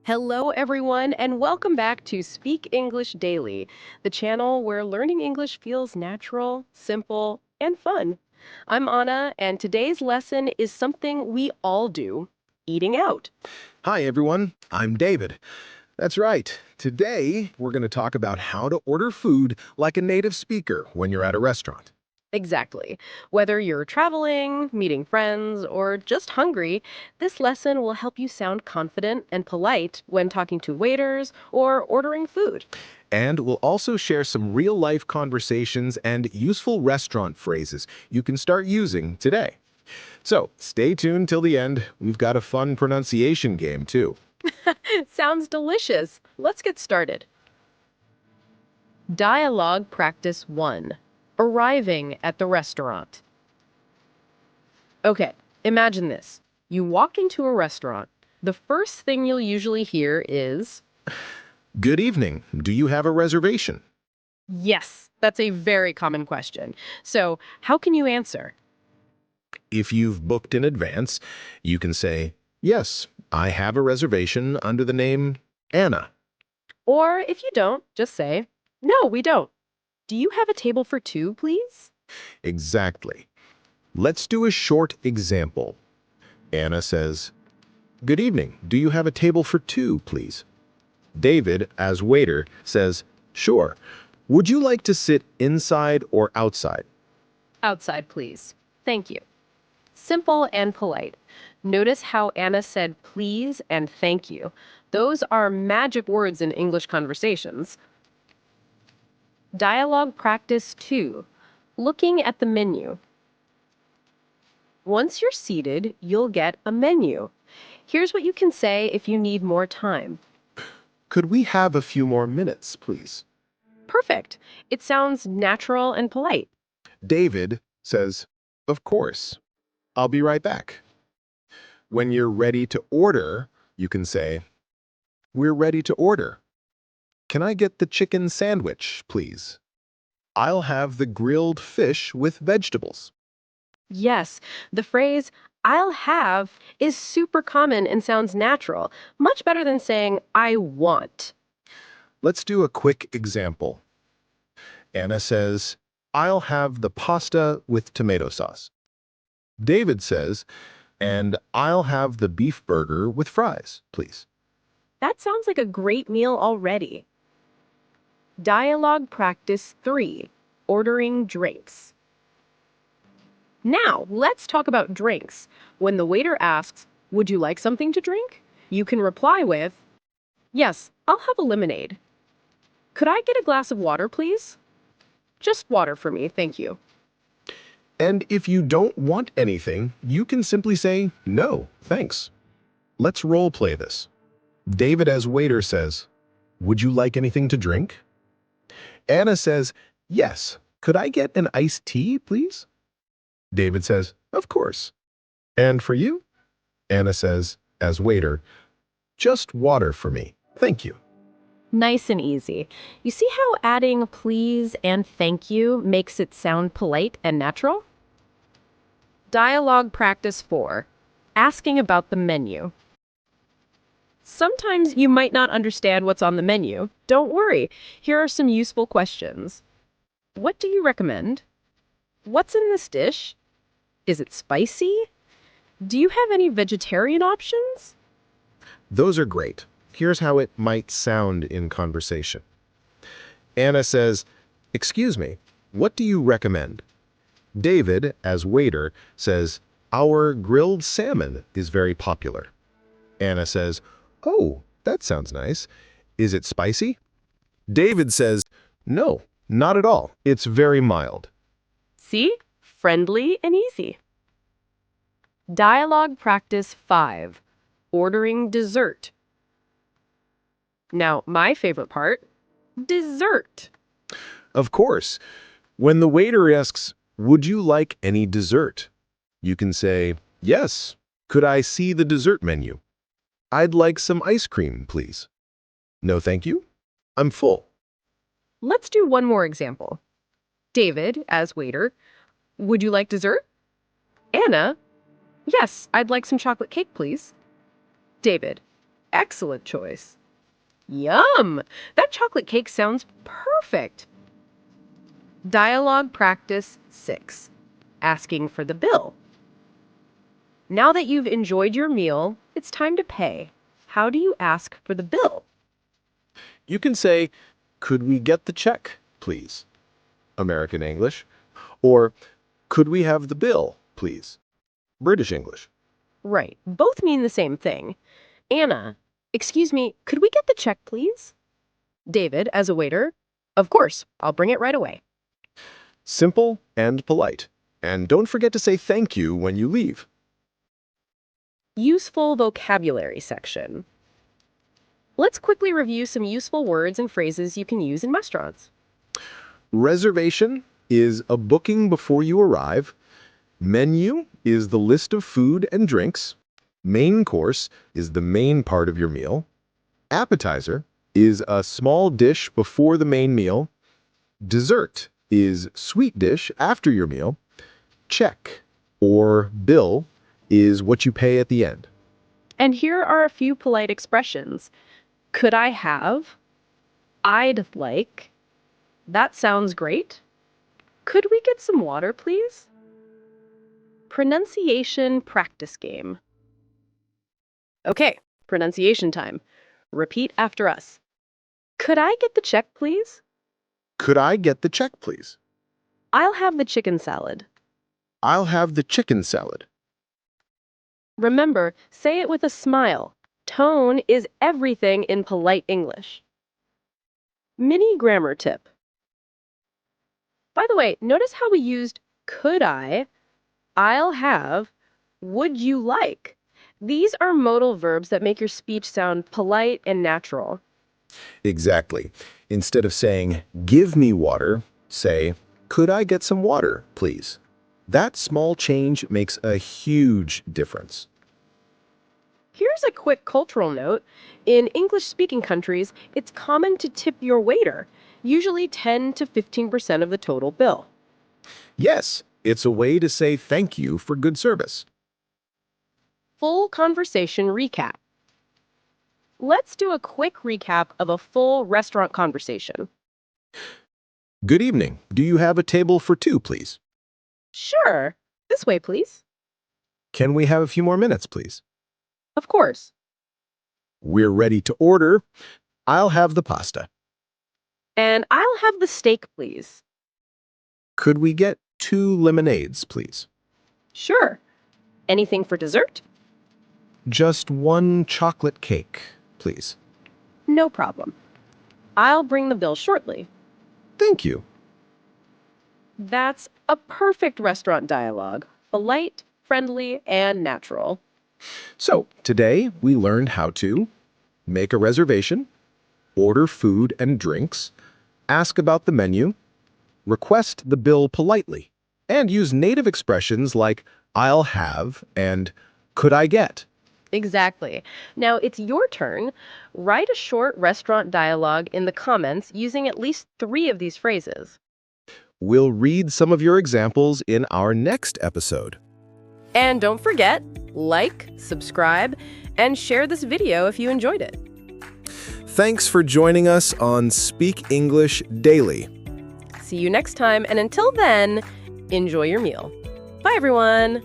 Hello, everyone, and welcome back to Speak English Daily, the channel where learning English feels natural, simple, and fun. I'm Anna, and today's lesson is something we all do, eating out. Hi, everyone. I'm David. That's right. Today, we're going to talk about how to order food like a native speaker when you're at a restaurant. Exactly. Whether you're traveling, meeting friends, or just hungry, this lesson will help you sound confident and polite when talking to waiters or ordering food. And we'll also share some real-life conversations and useful restaurant phrases you can start using today. So, stay tuned till the end. We've got a fun pronunciation game, too. Sounds delicious. Let's get started. Dialogue Practice 1. Arriving at the restaurant. Okay, imagine this. You walk into a restaurant. The first thing you'll usually hear is, Good evening. Do you have a reservation? yes, that's a very common question. So, how can you answer? If you've booked in advance, you can say, Yes, I have a reservation under the name Anna. Or if you don't, just say, no, we don't. Do you have a table for two, please? Exactly. Let's do a short example. Anna says, Good evening. Do you have a table for two, please? David, as waiter, says, Sure. Would you like to sit inside or outside? Outside, please. Thank you. Simple and polite. Notice how Anna said please and thank you. Those are magic words in English conversations. Dialogue Practice 2. Looking at the menu. Once you're seated, you'll get a menu. Here's what you can say if you need more time. Could we have a few more minutes, please? Perfect. It sounds natural and polite. David says, Of course. I'll be right back. When you're ready to order, you can say, We're ready to order. Can I get the chicken sandwich, please? I'll have the grilled fish with vegetables. Yes, the phrase I'll have is super common and sounds natural, much better than saying I want. Let's do a quick example. Anna says, I'll have the pasta with tomato sauce. David says, and I'll have the beef burger with fries, please. That sounds like a great meal already. Dialogue Practice 3. Ordering drinks. Now, let's talk about drinks. When the waiter asks, would you like something to drink? You can reply with, yes, I'll have a lemonade. Could I get a glass of water, please? Just water for me, thank you. And if you don't want anything, you can simply say, no, thanks. Let's role play this. David as waiter says, would you like anything to drink? Anna says, yes. Could I get an iced tea, please? David says, of course. And for you? Anna says, as waiter, just water for me. Thank you. Nice and easy. You see how adding please and thank you makes it sound polite and natural? Dialogue Practice 4. Asking about the menu. Sometimes you might not understand what's on the menu. Don't worry. Here are some useful questions. What do you recommend? What's in this dish? Is it spicy? Do you have any vegetarian options? Those are great. Here's how it might sound in conversation. Anna says, excuse me, what do you recommend? David, as waiter, says, our grilled salmon is very popular. Anna says, oh, that sounds nice. Is it spicy? David says, no, not at all. It's very mild. See? Friendly and easy. Dialogue Practice 5. Ordering dessert. Now, my favorite part, dessert. Of course, when the waiter asks, would you like any dessert? You can say, yes. Could I see the dessert menu? I'd like some ice cream, please. No, thank you. I'm full. Let's do one more example. David, as waiter, would you like dessert? Anna, yes, I'd like some chocolate cake, please. David, Excellent choice. Yum! That chocolate cake sounds perfect. Dialogue practice 6. Asking for the bill. Now that you've enjoyed your meal, it's time to pay. How do you ask for the bill? You can say, "Could we get the check, please?" American English. Or, "Could we have the bill, please?" British English. Right, both mean the same thing. Anna, excuse me, could we get the check, please? David, as a waiter, of course, I'll bring it right away. Simple and polite. And don't forget to say thank you when you leave. Useful vocabulary section. Let's quickly review some useful words and phrases you can use in restaurants. Reservation is a booking before you arrive. Menu is the list of food and drinks. Main course is the main part of your meal. Appetizer is a small dish before the main meal. Dessert is sweet dish after your meal. Check or bill is what you pay at the end. And here are a few polite expressions. Could I have? I'd like. That sounds great. Could we get some water, please? Pronunciation practice game. Okay, pronunciation time. Repeat after us. Could I get the check, please? Could I get the check, please? I'll have the chicken salad. I'll have the chicken salad. Remember, say it with a smile. Tone is everything in polite English. Mini grammar tip. By the way, notice how we used could I, I'll have, would you like. These are modal verbs that make your speech sound polite and natural. Exactly. Instead of saying, "Give me water," say, "Could I get some water, please?" That small change makes a huge difference. Here's a quick cultural note. In English-speaking countries, it's common to tip your waiter, usually 10 to 15% of the total bill. Yes, it's a way to say thank you for good service. Full conversation recap. Let's do a quick recap of a full restaurant conversation. Good evening. Do you have a table for two, please? Sure. This way, please. Can we have a few more minutes, please? Of course. We're ready to order. I'll have the pasta. And I'll have the steak, please. Could we get 2 lemonades, please? Sure. Anything for dessert? Just 1 chocolate cake, please. No problem. I'll bring the bill shortly. Thank you. That's a perfect restaurant dialogue. Polite, friendly, and natural. So, today we learned how to make a reservation, order food and drinks, ask about the menu, request the bill politely, and use native expressions like "I'll have" and "Could I get?" Exactly. Now it's your turn. Write a short restaurant dialogue in the comments using at least 3 of these phrases. We'll read some of your examples in our next episode. And don't forget, like, subscribe, and share this video if you enjoyed it. Thanks for joining us on Speak English Daily. See you next time, and until then, enjoy your meal. Bye, everyone!